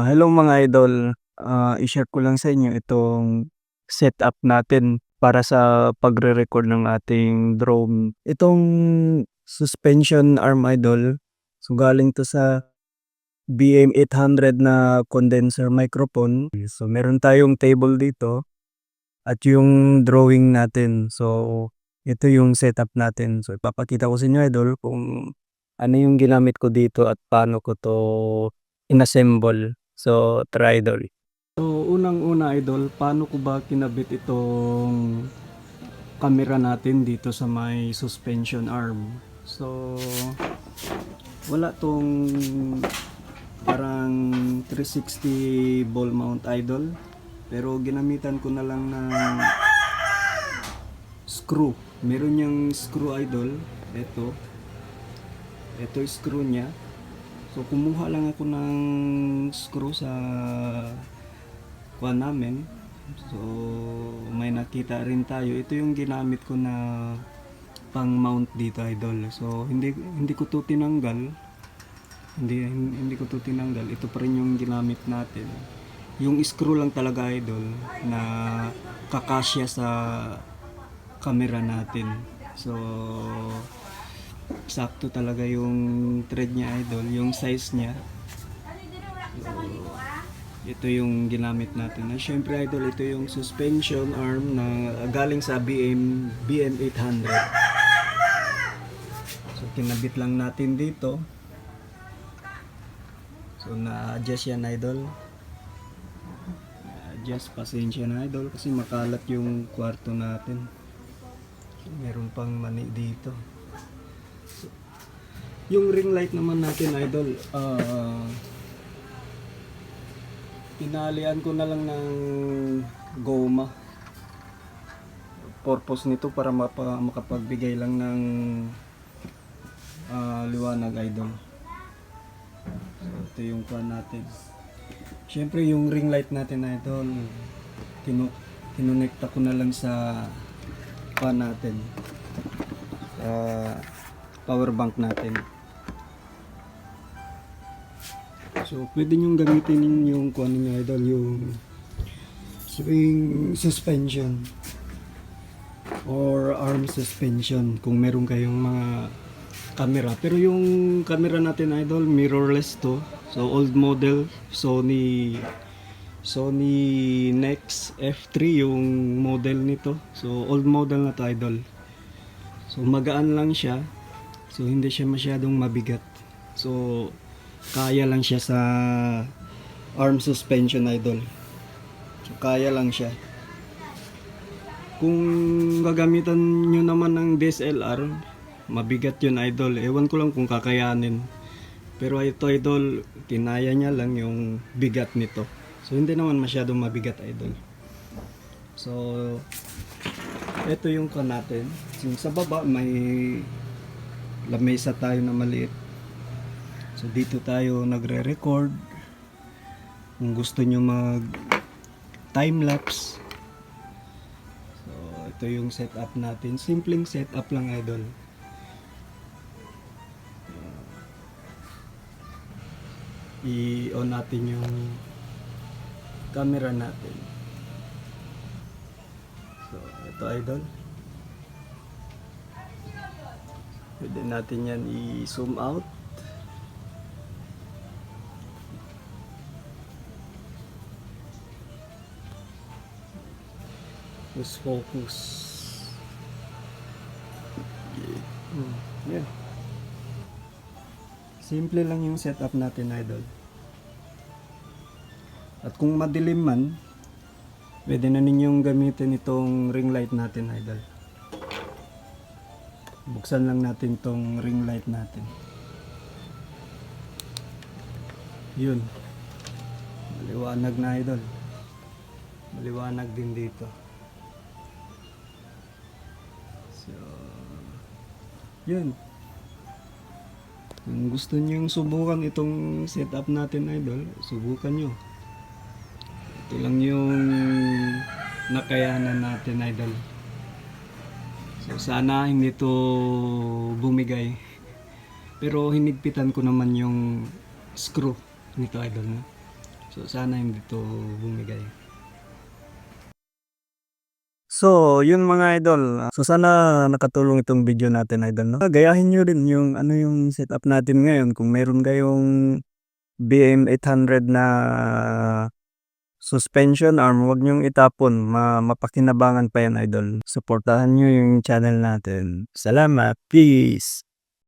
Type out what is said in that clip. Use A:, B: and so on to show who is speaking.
A: Hello mga idol, i-share ko lang sa inyo itong setup natin para sa pagre-record ng ating drone. Itong suspension arm idol, so galing 'to sa BM800 na condenser microphone. So meron tayong table dito at yung drawing natin. So ito yung setup natin. So ipapakita ko sa inyo idol kung ano yung ginamit ko dito at paano ko 'to inassemble. So try idol. So unang-una idol, paano ko ba kinabit itong camera natin dito sa may suspension arm? So wala tong parang 360 ball mount idol, pero ginamitan ko na lang ng screw. Meron yung screw idol, ito yung screw niya. So kumuha lang ako ng screw sa kuha namin. So may nakita rin tayo. Ito yung ginamit ko na pang mount dito idol. So hindi ko to tinanggal. Hindi ko to tinanggal. Ito pa rin yung ginamit natin. Yung screw lang talaga idol na kakasya sa camera natin. So sakto talaga yung thread niya idol, yung size niya. So, ito yung ginamit natin. Na syempre idol, ito yung suspension arm na galing sa BM800. So kinabit lang natin dito. So na-adjust yan idol. Na-adjust, pasensya na idol kasi makalat yung kwarto natin. So, meron pang mani dito. So, yung ring light naman natin idol, pinalian ko na lang ng goma. Purpose nito para makapagbigay lang ng liwanag idol. So ito yung pan natin. Syempre yung ring light natin idol, kinonekta ko na lang sa pan natin, sa power bank natin. So pwede nyo gamitin yung kuha ninyo idol, yung swing suspension or arm suspension kung meron kayong mga camera. Pero yung camera natin idol, mirrorless to. So old model Sony Nex F3 yung model nito. So old model na to idol. So magaan lang siya. So hindi siya masyadong mabigat. So kaya lang siya sa arm suspension idol. So kaya lang siya. Kung gagamitan nyo naman ng DSLR, mabigat yun idol. Ewan ko lang kung kakayanin. Pero ito idol, kinaya niya lang yung bigat nito. So hindi naman masyadong mabigat idol. So ito yung kan natin. So, sa baba may lamesa tayo na maliit. So dito tayo nagre-record. Kung gusto nyo mag time lapse. So ito yung setup natin. Simpleng setup lang idol. I-on natin yung camera natin. So ito idol. Pwede natin yan i-zoom out. Tapos focus. Yeah. Simple lang yung setup natin idol. At kung madilim man, pwede na ninyong gamitin itong ring light natin idol. Buksan lang natin tong ring light natin. Yun. Maliwanag na idol. Maliwanag din dito. So, yun. Kung gusto nyo subukan itong setup natin idol, subukan nyo. Ito lang yung nakayanan natin idol. So sana hindi to bumigay. Pero hinigpitan ko naman yung screw nito idol. So, sana hindi 'to bumigay. So, yun mga idol, so sana nakatulong itong video natin idol 'no. Gayahin niyo rin yung ano, yung setup natin ngayon kung meron kayong BM800 na suspension arm, wag niyong itapon, mapakinabangan pa yan idol. Suportahan niyo yung channel natin. Salamat, peace.